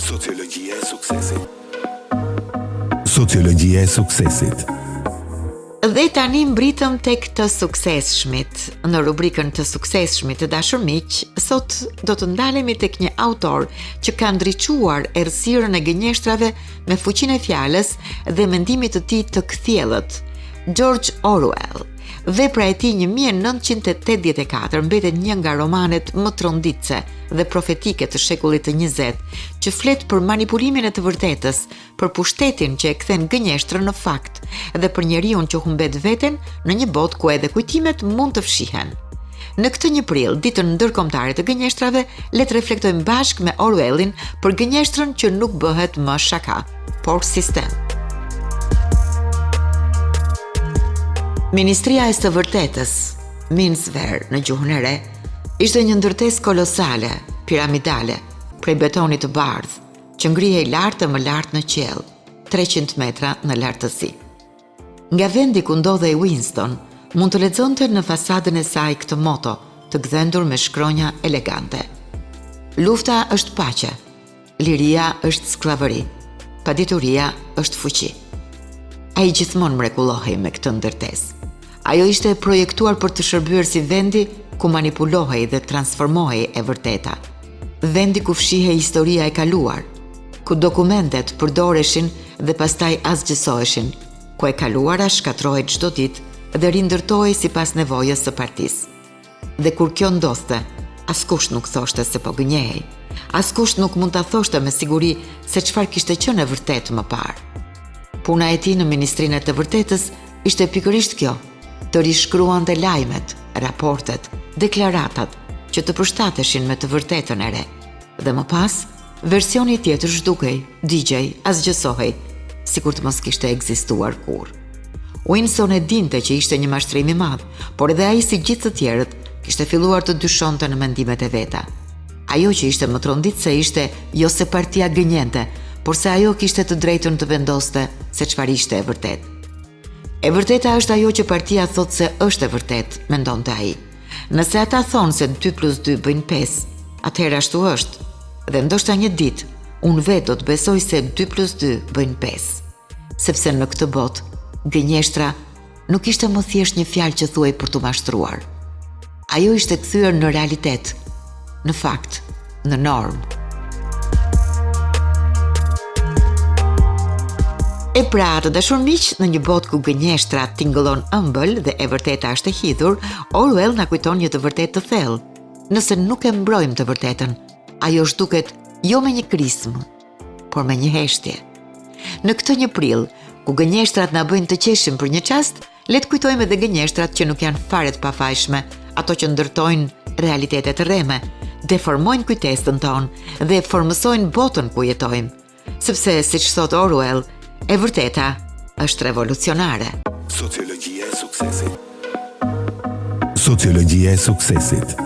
Sociologjia e suksesit. Sociologjia e suksesit. Dhe tani mbritëm tek të suksesshmit. Në rubrikën të suksesshmit të dashur miq, sot do të ndalemi tek një autor që ka ndriçuar errësirën e gënjeshtrave me fuqinë e fjalës dhe mendimit të tij të kthjellët, George Orwell. Vepra e tij 1984 mbetet një nga romanet më tronditse dhe profetike të shekullit të 20, që flet për manipulimin e të vërtetës, për pushtetin që e kthen gënjeshtrën në fakt dhe për njeriun që humbet veten në një botë ku edhe kujtimet mund të fshihen. Në këtë 1 prill, ditën ndërkombëtare të gënjeshtrave, le të reflektojmë bashkë me Orwellin për gënjeshtrën që nuk bëhet më shaka, por sistem. Ministria e së vërtetës, Minsver në gjuhën e re, ishte një ndërtesë kolosale, piramidale, prej betonit të bardhë, që ngrihej lart e më lart në qiell, 300 metra në lartësi. Nga vendi ku ndodhej Winston, mund të lexonte në fasadën e saj këtë moto, të gdhendur me shkronja elegante: lufta është paqe, liria është sklavëri, padituria është fuqi. Ai gjithmonë mrekullohej me këtë ndërtesë. Ajo ishte projektuar për të shërbyer si vendi ku manipulohej dhe transformohej e vërteta. Vendi ku fshihej historia e kaluar, ku dokumentet përdoreshin dhe pastaj asgjësoheshin, ku e kaluara shkatrohej çdo ditë dhe rindërtohej sipas nevojës së partisë. Dhe kur kjo ndodhte, askush nuk thoshte se po gënjehej. Askush nuk mund ta thoshte me siguri se çfarë kishte qenë e vërtetë më parë. Puna e tij në Ministrinë e të Vërtetës ishte pikërisht kjo: të rishkruante lajmet, raportet, deklaratat që të përshtateshin me të vërtetën e re. Dhe më pas, versioni tjetër zhdukej, digjej, asgjësohej, sikur të mos kishte ekzistuar kurrë. Winston e dinte që ishte një mashtrim i madh, por edhe ai si gjithë të tjerët kishte filluar të dyshonte në mendimet e veta. Ajo që ishte më tronditse ishte jo se partia gënjente, por se ajo kishte të drejtën të vendoste se çfarë ishte e vërtetë. E vërteta është ajo që partia thot se është e vërtetë, mendonte ai. Nëse ata thonë se 2+2 bëjnë 5, atëherë ashtu është. Dhe ndoshta një ditë, unë vetë do të besoj se 2+2 bëjnë 5. Sepse në këtë botë, gënjeshtra nuk ishte më thjesht një fjalë që thuaj për t'u mashtruar. Ajo ishte kthyer në realitet, në fakt, në normë. E pra, të dashur miq, në një botë ku gënjeshtra tingëllon ëmbël dhe e vërteta është e hidhur, Orwell na kujton një të vërtetë të thellë. Nëse nuk e mbrojmë të vërtetën, ajo zhduket jo me një krismë, por me një heshtje. Në këtë 1 prill, ku gënjeshtrat na bëjnë të qeshim për një çast, le të kujtojmë edhe gënjeshtrat që nuk janë fare të pafajshme, ato që ndërtojnë realitetet rreme, deformojnë kujtesën tonë dhe formësojnë botën ku jetojmë. Sepse, siç thot Orwell, e vërteta është revolucionare. Sociologjia e suksesit. Sociologjia e suksesit.